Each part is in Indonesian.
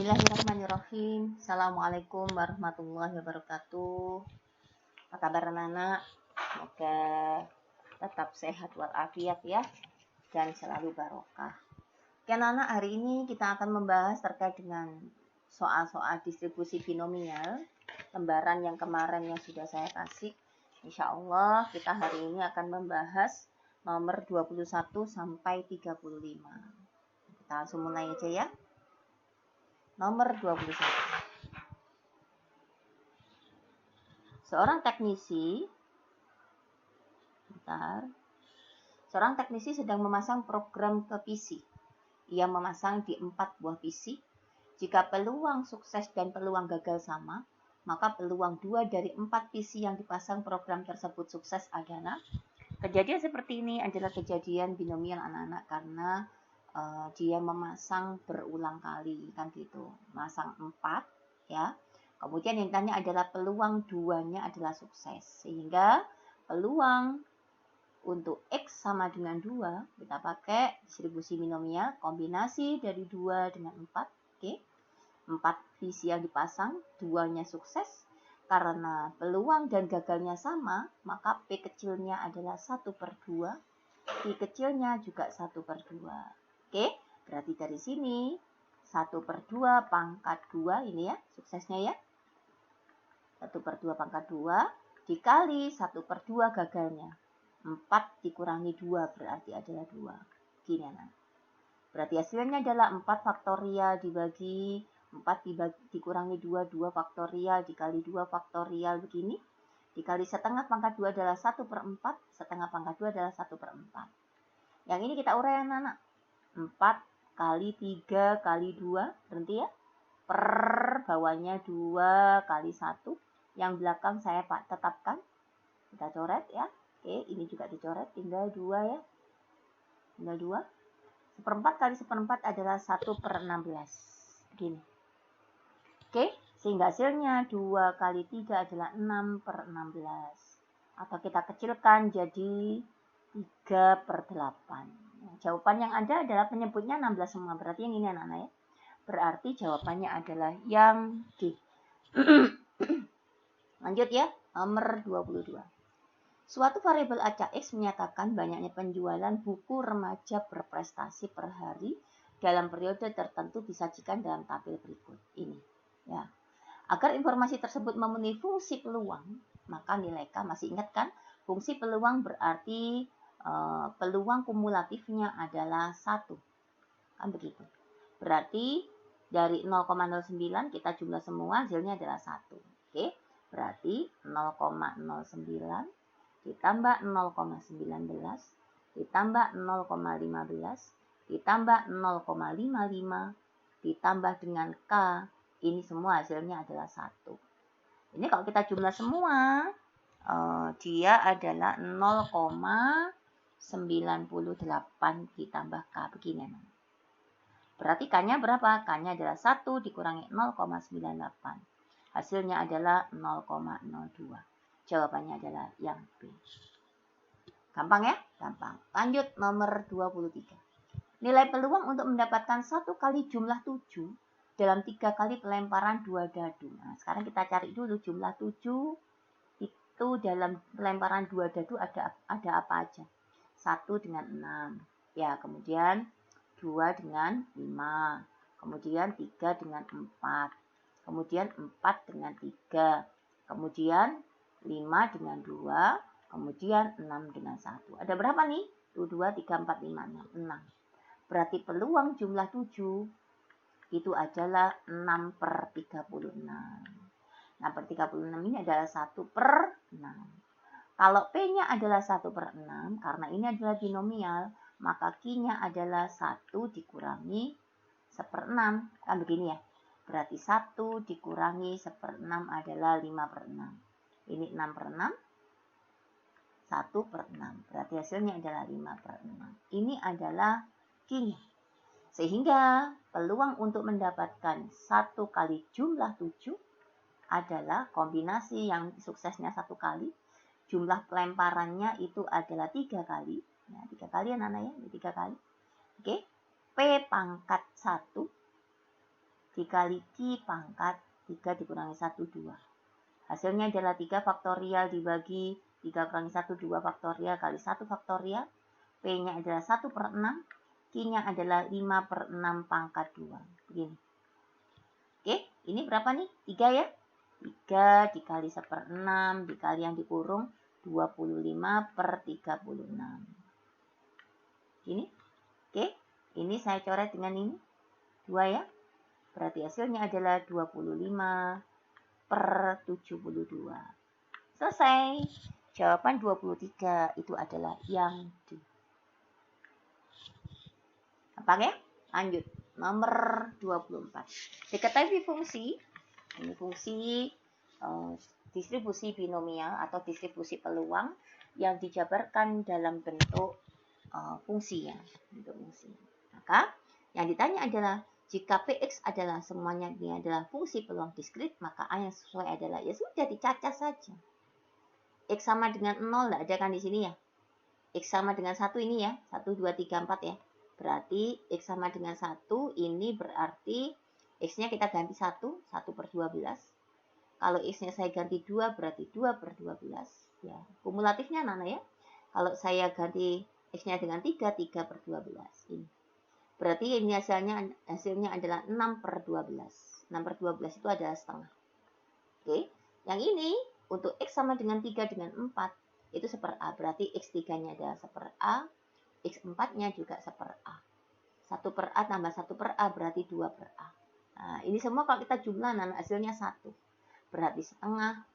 Bismillahirrahmanirrahim. Assalamualaikum warahmatullahi wabarakatuh. Apa kabar anak-anak? Semoga tetap sehat walafiat ya, dan selalu barokah. Oke anak-anak, hari ini kita akan membahas terkait dengan soal-soal distribusi binomial. Lembaran yang kemarin yang sudah saya kasih. Insya Allah kita hari ini akan membahas nomor 21 sampai 35. Kita langsung mulai aja ya. Nomor 21. Seorang teknisi sedang memasang program ke PC. Ia memasang di 4 buah PC. Jika peluang sukses dan peluang gagal sama, maka peluang 2 dari 4 PC yang dipasang program tersebut sukses adalah. Kejadian seperti ini adalah kejadian binomial anak-anak karena dia memasang berulang kali, kan gitu. Masang 4 ya. Kemudian yang ditanya adalah peluang 2-nya adalah sukses. Sehingga peluang untuk X sama dengan 2, kita pakai distribusi binomial kombinasi dari 2 dengan 4. Oke. 4 visi yang dipasang, 2-nya sukses. Karena peluang dan gagalnya sama, maka P kecilnya adalah 1/2. P kecilnya juga 1/2. Oke, berarti dari sini 1/2 pangkat 2 ini ya, suksesnya ya. 1/2 pangkat 2 dikali 1/2 gagalnya. 4 dikurangi 2 berarti adalah 2. Gini anak. Berarti hasilnya adalah 4 faktorial dibagi 4 dikurangi 2, 2 faktorial dikali 2 faktorial begini. Dikali setengah pangkat 2 adalah 1/4, setengah pangkat 2 adalah 1/4. Yang ini kita uraikan anak. 4 kali 3 kali 2, berhenti ya. Per bawahnya 2 kali 1. Yang belakang saya tetapkan. Kita coret ya. Oke, ini juga dicoret, tinggal 2 ya. Tinggal 2. 1/4 kali 1/4 adalah 1/16. Begini. Oke, sehingga hasilnya 2 kali 3 adalah 6/16. Atau kita kecilkan jadi 3/8. Jawaban yang ada adalah penyebutnya 16 semua. Berarti yang ini anak-anak ya. Berarti jawabannya adalah yang D. Lanjut ya, nomor 22. Suatu variabel acak X menyatakan banyaknya penjualan buku remaja berprestasi per hari dalam periode tertentu disajikan dalam tabel berikut ini. Ya. Agar informasi tersebut memenuhi fungsi peluang, maka nilai K, masih ingat kan? Fungsi peluang berarti peluang kumulatifnya adalah 1. Kan begitu. Berarti dari 0,09 kita jumlah semua hasilnya adalah 1. Oke. Berarti 0,09 ditambah 0,19 ditambah 0,15 ditambah 0,55 ditambah dengan K. Ini semua hasilnya adalah 1. Ini kalau kita jumlah semua, dia adalah 0,98 ditambah K. Begini. Berarti K-nya berapa? K-nya adalah 1 dikurangi 0,98. Hasilnya adalah 0,02. Jawabannya adalah yang B. Gampang ya? Gampang. Lanjut nomor 23. Nilai peluang untuk mendapatkan 1 kali jumlah 7 dalam 3 kali pelemparan 2 dadu. Nah, sekarang kita cari dulu jumlah 7 itu dalam pelemparan 2 dadu ada apa aja? 1 dengan 6. Ya, kemudian 2 dengan 5. Kemudian 3 dengan 4. Kemudian 4 dengan 3. Kemudian 5 dengan 2. Kemudian 6 dengan 1. Ada berapa nih? 2, 3, 4, 5, 6. Berarti peluang jumlah 7 itu adalah 6/36. 6/36 ini adalah 1/6. Kalau P-nya adalah 1/6, karena ini adalah binomial, maka Q-nya adalah 1 dikurangi 1/6. Kan begini ya. Berarti 1 dikurangi 1/6 adalah 5/6. Ini 6/6. 1/6. Berarti hasilnya adalah 5/6. Ini adalah Q-nya. Sehingga peluang untuk mendapatkan 1 kali jumlah 7 adalah kombinasi yang suksesnya 1 kali. Jumlah pelemparannya itu adalah 3 kali. Nah, 3 kali ya Nana ya, 3 kali. Oke. P pangkat 1 dikali Q pangkat 3 dikurangi 1, 2. Hasilnya adalah 3 faktorial dibagi 3 kurangi 1, 2 faktorial kali 1 faktorial. P-nya adalah 1/6. Q-nya adalah 5/6 pangkat 2. Begini. Oke, ini berapa nih? 3 ya? 3 dikali 1/6 dikali yang dikurung 25/36. Ini. Oke, ini saya coret dengan ini. 2 ya. Berarti hasilnya adalah 25/72. Selesai. Jawaban 23 itu adalah yang D. Apa ya? Lanjut. Nomor 24. Diketahui fungsi. Ini fungsi distribusi binomial atau distribusi peluang yang dijabarkan dalam bentuk fungsi ya. Bentuk fungsi. Maka yang ditanya adalah jika Px adalah semuanya ini adalah fungsi peluang diskrit, maka A yang sesuai adalah ya sudah dicacah saja. X sama dengan 0 tidak ada kan di sini ya. X sama dengan 1 ini ya. 1, 2, 3, 4 ya. Berarti X sama dengan 1 ini berarti X-nya kita ganti 1, 1/12. Kalau X-nya saya ganti 2 berarti 2/12. Ya, kumulatifnya anak-anak ya. Kalau saya ganti X-nya dengan 3, 3/12. Ini. Berarti ini hasilnya adalah 6/12. 6/12 itu adalah setengah. Oke. Yang ini untuk X sama dengan 3 dengan 4 itu 1/A. Berarti X3-nya adalah 1/A. X4-nya juga 1/A. 1/A tambah 1/A berarti 2/A. Nah, ini semua kalau kita jumlah hasilnya 1. Berarti setengah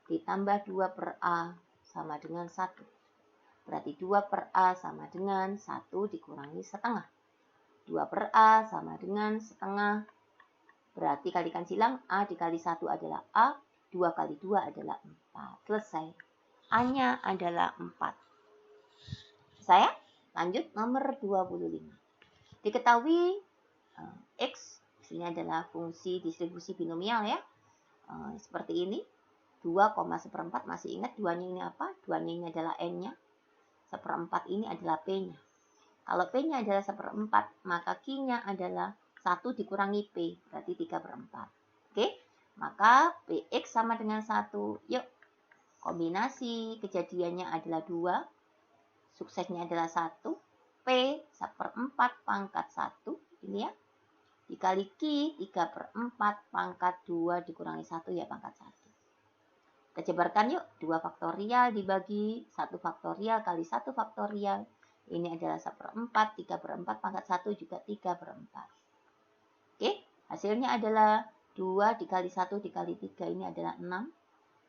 ditambah 2/A sama dengan 1. Berarti 2/A sama dengan 1 dikurangi setengah. 2/A sama dengan setengah. Berarti kalikan silang A dikali 1 adalah A. 2 kali 2 adalah 4. Selesai. A-nya adalah 4. Saya lanjut nomor 25. Diketahui X, ini adalah fungsi distribusi binomial ya. Seperti ini. 2,1/4 masih ingat 2-nya ini apa? 2-nya ini adalah N-nya. 1/4 ini adalah P-nya. Kalau P-nya adalah 1/4, maka Q-nya adalah 1 dikurangi P, berarti 3/4. Oke, maka Px sama dengan 1. Yuk, kombinasi kejadiannya adalah 2. Suksesnya adalah 1. P 1/4 pangkat 1. Ini ya. Dikali Q 3/4 pangkat 2 dikurangi 1 ya pangkat 1. Kita jabarkan yuk. 2 faktorial dibagi 1 faktorial kali 1 faktorial. Ini adalah 1/4, 3/4 pangkat 1 juga 3/4. Oke, hasilnya adalah 2 dikali 1 dikali 3 ini adalah 6.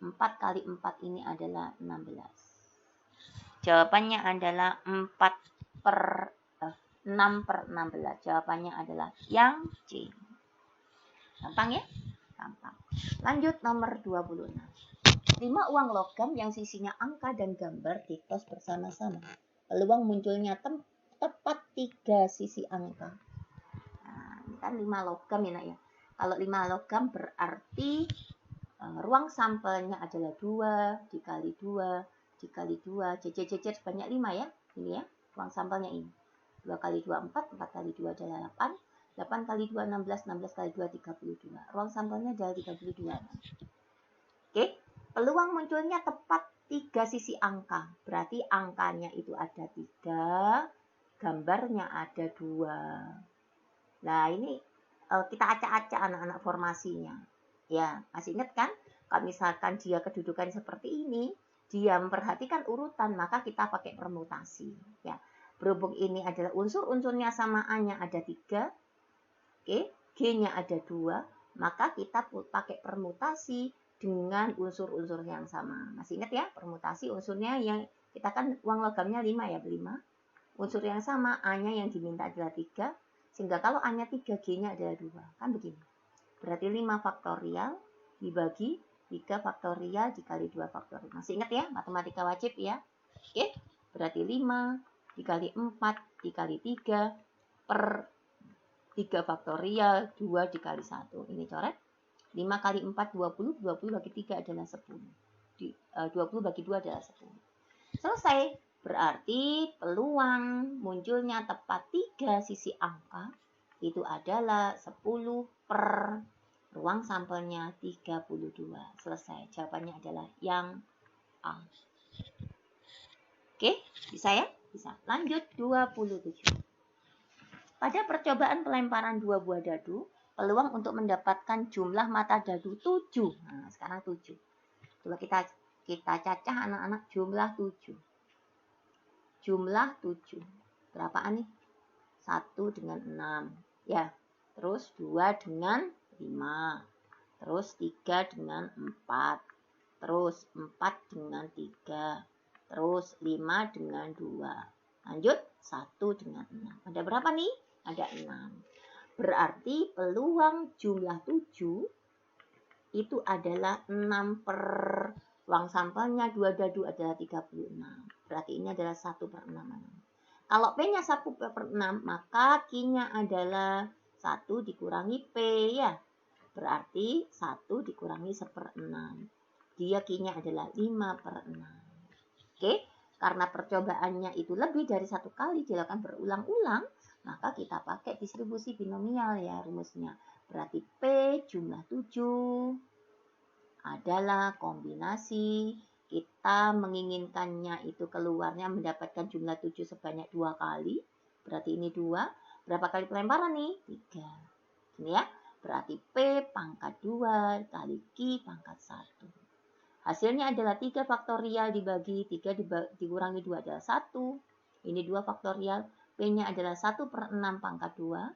4 kali 4 ini adalah 16. Jawabannya adalah 6/16. Jawabannya adalah yang C. Gampang ya? Gampang. Lanjut nomor 26. 5 uang logam yang sisinya angka dan gambar ditos bersama-sama. Peluang munculnya tepat 3 sisi angka. Nah, ini kan 5 logam ya, nak ya. Kalau 5 logam berarti ruang sampelnya adalah 2 dikali 2 dikali 2. Jejer sebanyak 5 ya. Ini ya, ruang sampelnya ini. 2 kali 2, 4. 4 kali 2 adalah 8. 8 kali 2, 16. 16 kali 2, 32. Ruang sampelnya adalah 32. Oke, peluang munculnya tepat 3 sisi angka. Berarti angkanya itu ada 3, gambarnya ada 2. Nah, ini kita acak-acak anak-anak formasinya. Ya, masih ingat kan? Kalau misalkan dia kedudukan seperti ini, dia memperhatikan urutan, maka kita pakai permutasi. Ya, berhubung ini adalah unsur-unsurnya sama A-nya ada 3, oke, G-nya ada 2, maka kita pakai permutasi dengan unsur-unsur yang sama. Masih ingat ya, permutasi unsurnya yang kita kan uang logamnya 5 ya, 5. Unsur yang sama, A-nya yang diminta adalah 3, sehingga kalau A-nya 3, G-nya adalah 2. Kan begini. Berarti 5 faktorial dibagi 3 faktorial dikali 2 faktorial. Masih ingat ya, matematika wajib ya. Oke, berarti 5 dikali 4 dikali 3 per 3 faktorial 2 dikali 1. Ini coret. 5 kali 4, 20. 20 bagi 3 adalah 10. 20 bagi 2 adalah 10. Selesai. Berarti peluang munculnya tepat 3 sisi angka itu adalah 10 per ruang sampelnya 32. Selesai. Jawabannya adalah yang A. Oke, bisa ya? Bisa. Lanjut 27. Pada percobaan pelemparan 2 buah dadu, peluang untuk mendapatkan jumlah mata dadu 7. Nah, sekarang 7. Coba kita cacah anak-anak jumlah 7. Jumlah 7. Berapaan nih? 1 dengan 6. Ya. Terus 2 dengan 5. Terus 3 dengan 4. Terus 4 dengan 3. Terus 5 dengan 2. Lanjut 1 dengan 6. Ada berapa nih? Ada 6. Berarti peluang jumlah 7 itu adalah 6 per ruang sampelnya 2 dadu adalah 36. Berarti ini adalah 1 per 6. Kalau P-nya 1 per 6, maka Q-nya adalah 1 dikurangi P ya. Berarti 1 dikurangi 1/6. Dia Q-nya adalah 5 per 6. Oke, karena percobaannya itu lebih dari 1 kali dilakukan berulang-ulang, maka kita pakai distribusi binomial ya rumusnya. Berarti P jumlah 7 adalah kombinasi. Kita menginginkannya itu keluarnya mendapatkan jumlah 7 sebanyak 2 kali. Berarti ini 2. Berapa kali pelemparan nih? 3. Ini ya. Berarti P pangkat 2 kali Q pangkat 1. Hasilnya adalah 3 faktorial dibagi 3 dikurangi 2 adalah 1. Ini 2 faktorial. P-nya adalah 1 per 6 pangkat 2.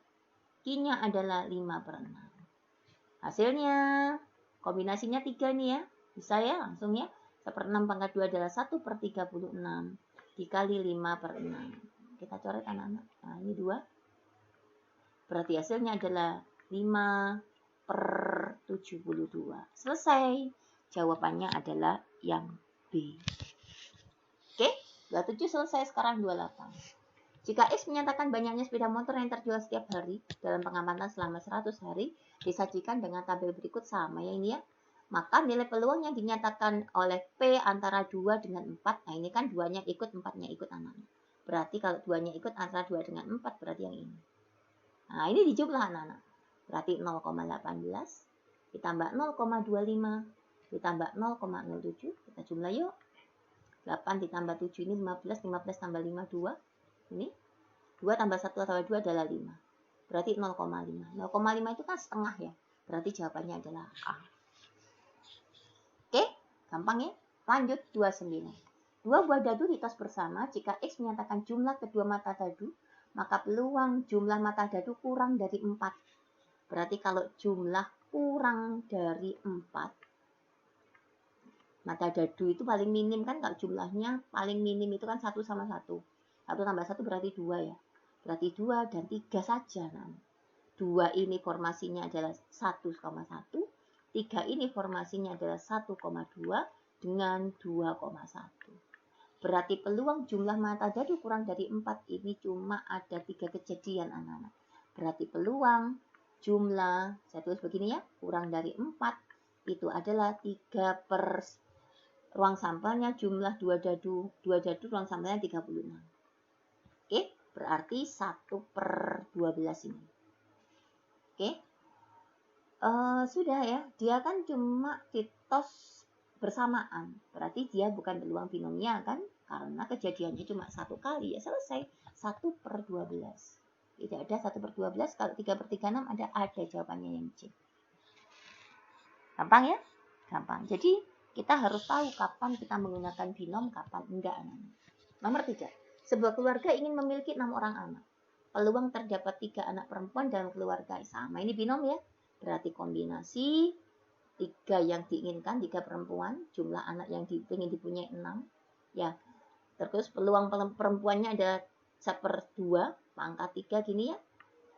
Q-nya adalah 5 per 6. Hasilnya kombinasinya 3 nih ya. Bisa ya langsung ya. 1 per 6 pangkat 2 adalah 1 per 36. Dikali 5 per 6. Kita coret anak-anak. Nah ini 2. Berarti hasilnya adalah 5 per 72. Selesai. Jawabannya adalah yang B. Oke, 27 selesai. Sekarang 28. Jika X menyatakan banyaknya sepeda motor yang terjual setiap hari dalam pengamatan selama 100 hari, disajikan dengan tabel berikut sama ya ini ya. Maka nilai peluang yang dinyatakan oleh P antara 2 dengan 4. Nah ini kan 2-nya ikut, 4-nya ikut anak-anak. Berarti kalau 2-nya ikut antara 2 dengan 4 berarti yang ini. Nah ini dijumlah anak-anak. Berarti 0,18 ditambah 0,25 ditambah 0,07. Kita jumlah yuk. 8 ditambah 7 ini 15. 15 tambah 5, 2. Ini 2 tambah 1 tambah 2 adalah 5. Berarti 0,5. 0,5 itu kan setengah ya. Berarti jawabannya adalah A. Oke, gampang ya. Lanjut 29. 2 buah dadu ditos bersama. Jika X menyatakan jumlah kedua mata dadu, maka peluang jumlah mata dadu kurang dari 4. Berarti kalau jumlah kurang dari 4, mata dadu itu paling minim kan, kalau jumlahnya paling minim itu kan 1 sama 1. 1 tambah 1 berarti 2 ya. Berarti 2 dan 3 saja. Nah, 2 ini formasinya adalah 1,1. 3 ini formasinya adalah 1,2 dengan 2,1. Berarti peluang jumlah mata dadu kurang dari 4 ini cuma ada 3 kejadian anak-anak. Berarti peluang jumlah, saya tulis begini ya, kurang dari 4 itu adalah 3 per ruang sampelnya jumlah 2 dadu ruang sampelnya 36. Oke, berarti 1 per 12 ini. Oke, sudah ya, dia kan cuma ditos bersamaan. Berarti dia bukan peluang binomial kan, karena kejadiannya cuma 1 kali ya selesai. 1 per 12. Tidak ada 1 per 12, kalau 3 per 36 ada jawabannya yang C. Gampang ya? Gampang. Jadi kita harus tahu kapan kita menggunakan binom, kapan enggak. Nomor 3. Sebuah keluarga ingin memiliki 6 orang anak. Peluang terdapat 3 anak perempuan dalam keluarga sama. Ini binom ya. Berarti kombinasi 3 yang diinginkan, 3 perempuan. Jumlah anak yang ingin dipunyai 6. Ya. Terus peluang perempuannya ada 1/2, pangkat 3 gini ya.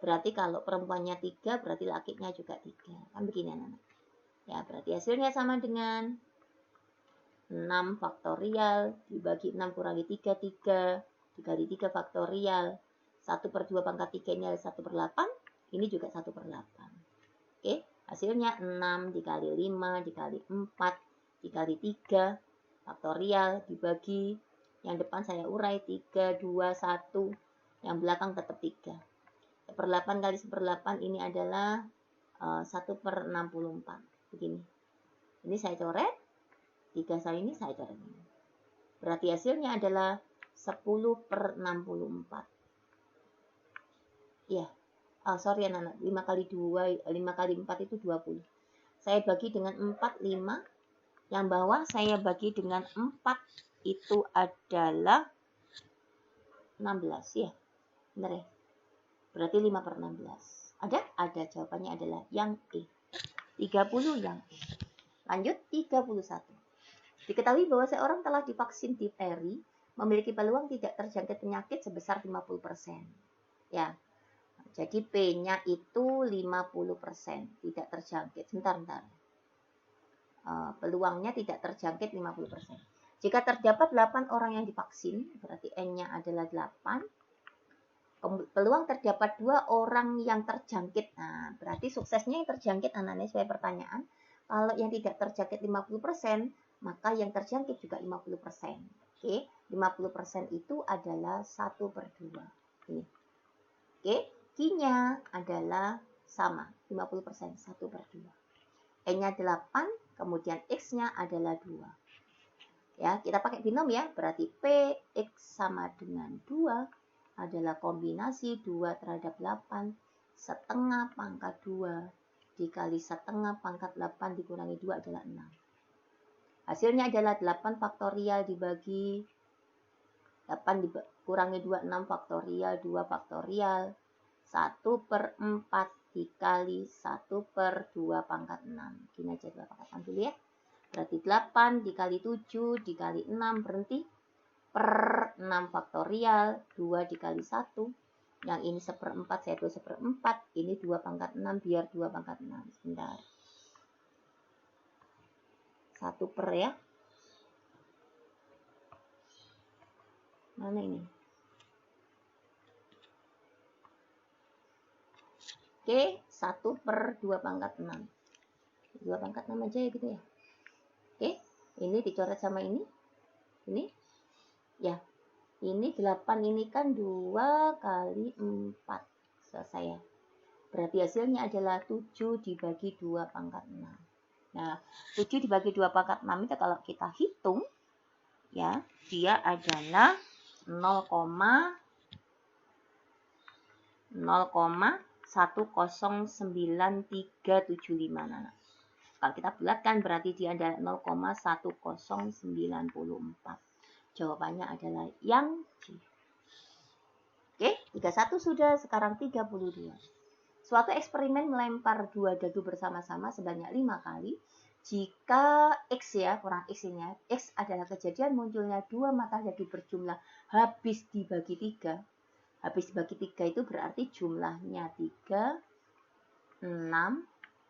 Berarti kalau perempuannya 3, berarti lakinya juga 3. Kan begini anak-anak. Ya, berarti hasilnya sama dengan 6 faktorial dibagi 6 kurangi 3, 3 dikali 3 faktorial. 1 per 2 pangkat 3 ini adalah 1 per 8. Ini juga 1 per 8. Oke, hasilnya 6 dikali 5 dikali 4 dikali 3 faktorial dibagi. Yang depan saya urai 3, 2, 1. Yang belakang tetap 3. 1/8 kali 1/8 ini adalah 1/64. Begini. Ini saya coret. 3 kali ini saya coret. Berarti hasilnya adalah 10/64. Iya. Sorry anak-anak. 5 kali 2, 5 kali 4 itu 20. Saya bagi dengan 4, 5. Yang bawah saya bagi dengan 4 itu adalah 16 ya. Benar ya? Berarti 5/16. Ada? Ada. Jawabannya adalah yang E. 30 yang E. Lanjut 31. Diketahui bahwa seorang telah divaksin difteri memiliki peluang tidak terjangkit penyakit sebesar 50%. Ya. Jadi P-nya itu 50%, tidak terjangkit. Bentar. Peluangnya tidak terjangkit 50%. Jika terdapat 8 orang yang divaksin, berarti N-nya adalah 8. Peluang terdapat 2 orang yang terjangkit. Nah, berarti suksesnya yang terjangkit anak-anak sesuai pertanyaan. Kalau yang tidak terjangkit 50%, maka yang terjangkit juga 50%. Oke, 50% itu adalah 1/2. Ini. Oke, Q-nya adalah sama, 50%, 1/2. N-nya 8, kemudian X-nya adalah 2. Ya, kita pakai binom ya, berarti P, X sama dengan 2 adalah kombinasi 2 terhadap 8, setengah pangkat 2 dikali setengah pangkat 8 dikurangi 2 adalah 6. Hasilnya adalah 8 faktorial dibagi 8 dikurangi 2, 6 faktorial, 2 faktorial, 1/4 dikali 1/2 pangkat 6. Gini aja 2 pangkat 6 dulu ya. Berarti 8 dikali 7 dikali 6 berhenti. Per 6 faktorial, 2 dikali 1. Yang ini 1/4, saya 2 1/4. Ini 2 pangkat 6, biar 2 pangkat 6. Sebentar. 1 per ya. Mana ini? Oke, 1/2 pangkat 6. 2 pangkat 6 aja ya gitu ya. Oke, ini dicoret sama ini. Ini. Ya, ini 8 ini kan 2 kali 4. Selesai ya. Berarti hasilnya adalah 7 dibagi 2 pangkat 6. Nah, 7 dibagi 2 pangkat 6 itu kalau kita hitung, ya, dia adalah 0,1097375. Nah, kalau kita bulatkan berarti dia adalah 0,1094. Jawabannya adalah yang C. Oke, 31 sudah, sekarang 32. Suatu eksperimen melempar 2 dadu bersama-sama sebanyak 5 kali. Jika X ya, kurang X ini ya, X adalah kejadian munculnya 2 mata dadu berjumlah habis dibagi 3. Habis dibagi 3 itu berarti jumlahnya 3, 6,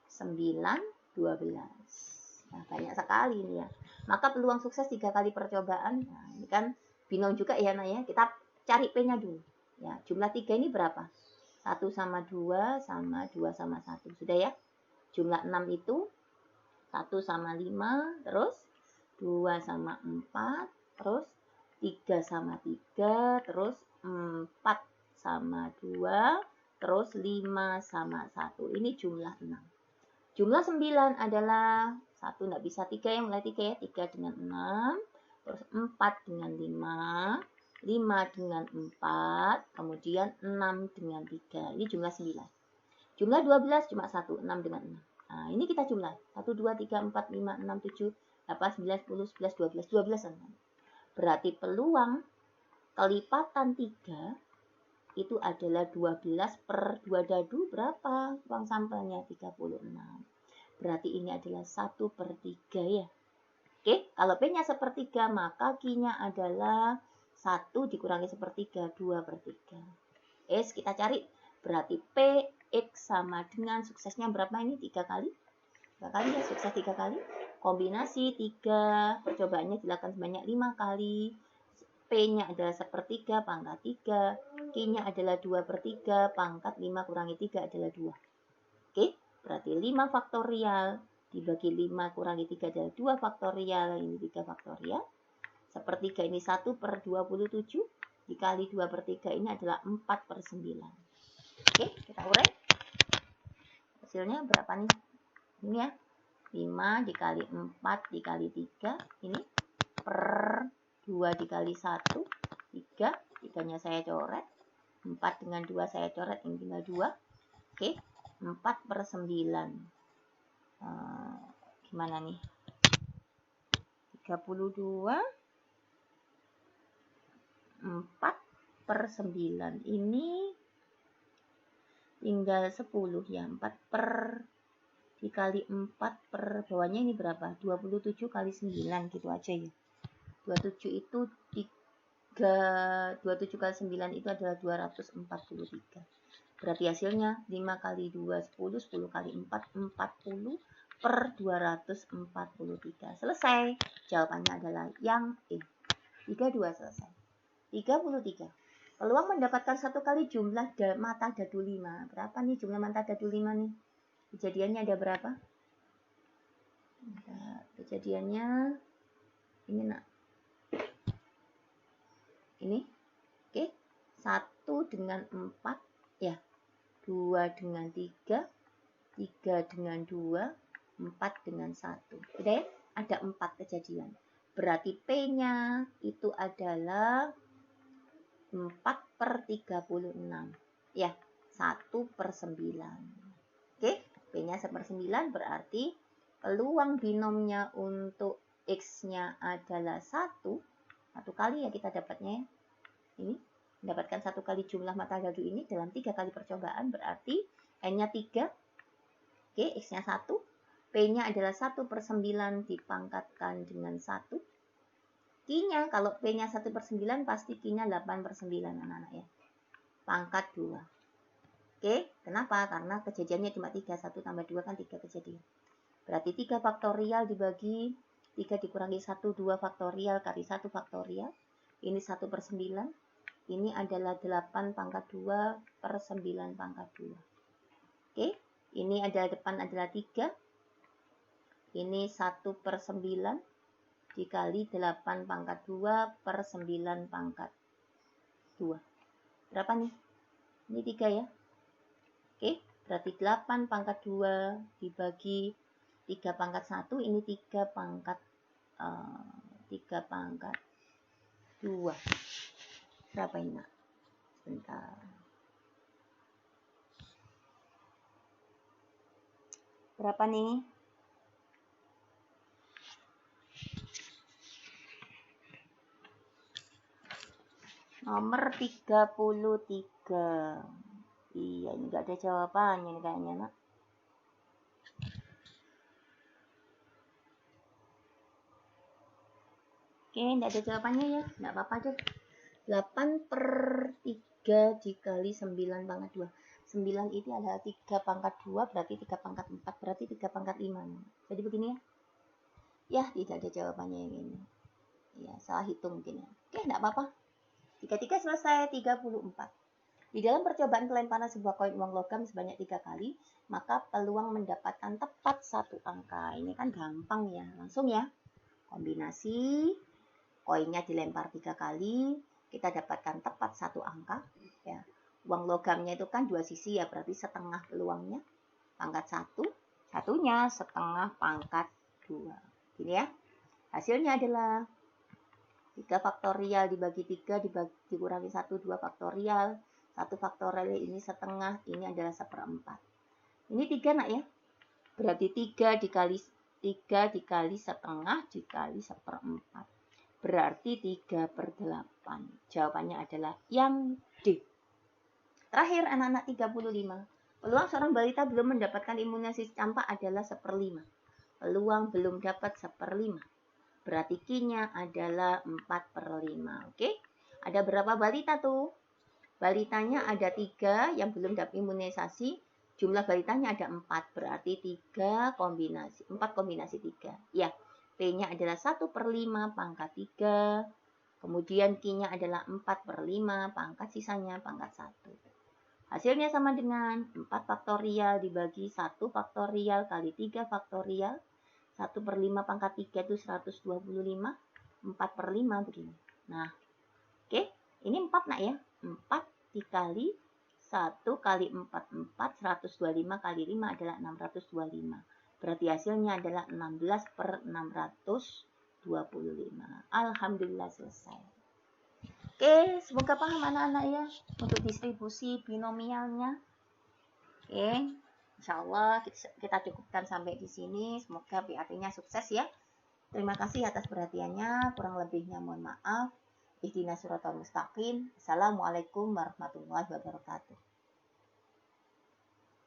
9, 12. Nah, banyak sekali ini ya. Maka peluang sukses 3 kali percobaan. Nah, ini kan binom juga ya, Nah ya. Kita cari P-nya dulu. Ya, jumlah 3 ini berapa? 1 sama 2 sama 2 sama 1. Sudah ya? Jumlah 6 itu 1 sama 5, terus 2 sama 4, terus 3 sama 3, terus 4 sama 2, terus 5 sama 1. Ini jumlah 6. Jumlah 9 adalah 1 nggak bisa 3 yang mulai 3 ya. 3 dengan 6, terus 4 dengan 5, 5 dengan 4, kemudian 6 dengan 3. Ini jumlah 9. Jumlah 12 cuma 1, 6 dengan 6. Nah, ini kita jumlah. 1, 2, 3, 4, 5, 6, 7, 8, 9, 10, 11, 12. 12. Berarti peluang kelipatan 3 itu adalah 12 per 2 dadu berapa? Uang sampelnya 36. Berarti ini adalah 1/3 ya. Oke, kalau P-nya 1/3, maka Q-nya adalah 1 dikurangi 1/3, 2/3. Kita cari, berarti P, X sama dengan suksesnya berapa ini? 3 kali. 3 kali ya, sukses 3 kali. Kombinasi 3, percobaannya dilakukan sebanyak 5 kali. P-nya adalah 1/3 pangkat 3. Q-nya adalah 2/3 pangkat 5 kurangi 3 adalah 2. Oke, berarti 5 faktorial dibagi 5 kurangi 3 adalah 2 faktorial. Ini 3 faktorial. 1/3 ini 1/27. Dikali 2/3 ini adalah 4/9. Oke, kita urai. Hasilnya berapa nih? Ini ya, 5 dikali 4 dikali 3, ini per 2 dikali 1, 3, 3-nya saya coret, 4 dengan 2 saya coret, ini tinggal 2. Oke, 4 per 9. Gimana nih? 32, 4 per 9. Ini tinggal 10 ya, 4 per dikali 4 per bawahnya ini berapa? 27 kali 9 gitu aja ya. 27 itu 27 kali 9 itu adalah 243. Berarti hasilnya 5 kali 2 10, 10 kali 4 40 per 243. Selesai. Jawabannya adalah yang E. 32 selesai. 33. Peluang mendapatkan satu kali jumlah mata dadu 5. Berapa nih jumlah mata dadu 5 nih? Kejadiannya ada berapa? Kejadiannya ini nak. Ini. Oke. 1 dengan 4 ya. 2 dengan 3, 3 dengan 2, 4 dengan 1. Udah ya? Ada 4 kejadian. Berarti P-nya itu adalah 4 per 36. Ya, 1 per 9. Oke, P-nya 1 per 9 berarti peluang binomnya untuk X-nya adalah 1. 1 kali ya kita dapatnya ya. Ini, mendapatkan 1 kali jumlah mata dadu ini dalam 3 kali percobaan berarti N-nya 3. Oke, X-nya 1. P-nya adalah 1 per 9 dipangkatkan dengan 1. Q-nya, kalau P-nya 1 per 9, pasti Q-nya 8 per 9, anak-anak ya. Pangkat 2. Oke, kenapa? Karena kejadiannya cuma 3. 1 tambah 2 kan 3 kejadian. Berarti 3 faktorial dibagi 3 dikurangi 1, 2 faktorial kali 1 faktorial. Ini 1 per 9. Ini adalah 8 pangkat 2 per 9 pangkat 2. Oke, ini adalah depan adalah 3. Ini 1 per 9 dikali 8 pangkat 2 per 9 pangkat 2. Berapa nih? Ini 3 ya. Oke, berarti 8 pangkat 2 dibagi 3 pangkat 1. Ini 3 pangkat 2. Berapa ini, Nak? Sebentar. Berapa nih? Nomor 33. Iya, ini nggak ada jawabannya nih kayaknya, Nak. Oke, nggak ada jawabannya ya. Nggak apa-apa deh. 8 per 3 dikali 9 pangkat 2. 9 itu adalah 3 pangkat 2, berarti 3 pangkat 4, berarti 3 pangkat 5. Jadi begini ya. Ya, tidak ada jawabannya yang ini. Ya, salah hitung mungkin ya. Oke, nggak apa-apa. 33 selesai, 34. Di dalam percobaan pelemparan sebuah koin uang logam sebanyak 3 kali, maka peluang mendapatkan tepat 1 angka. Ini kan gampang ya, langsung ya. Kombinasi, koinnya dilempar 3 kali, kita dapatkan tepat 1 angka. Ya. Uang logamnya itu kan 2 sisi ya, berarti setengah peluangnya. Pangkat 1, satunya setengah pangkat 2. Gini ya. Hasilnya adalah 3 faktorial dibagi 3 dikurangi 1, 2 faktorial. 1 faktorial ini setengah, ini adalah 1/4. Ini 3 nak ya. Berarti 3 dikali setengah dikali 1/4. Berarti 3 per 8. Jawabannya adalah yang D. Terakhir anak-anak 35. Peluang seorang balita belum mendapatkan imunisasi campak adalah 1/5. Peluang belum dapat 1/5. Berarti Q-nya adalah 4/5. Oke? Ada berapa balita tuh? Balitanya ada 3 yang belum dapat imunisasi. Jumlah balitanya ada 4. Berarti 4 kombinasi 3. Ya, P-nya adalah 1/5 pangkat 3. Kemudian Q-nya adalah 4/5 pangkat sisanya pangkat 1. Hasilnya sama dengan 4 faktorial dibagi 1 faktorial kali 3 faktorial. 1/5 pangkat 3 itu 125. 4/5 begini. Nah, oke. Ini 4 nak ya. 4 dikali 1 kali 4, 125 kali 5 adalah 625. Berarti hasilnya adalah 16 per 625. Alhamdulillah selesai. Oke, semoga paham anak-anak ya untuk distribusi binomialnya. Oke, insya Allah kita cukupkan sampai di sini. Semoga PAT-nya sukses ya. Terima kasih atas perhatiannya. Kurang lebihnya mohon maaf. Ihdinas siratal mustaqim. Assalamualaikum warahmatullahi wabarakatuh.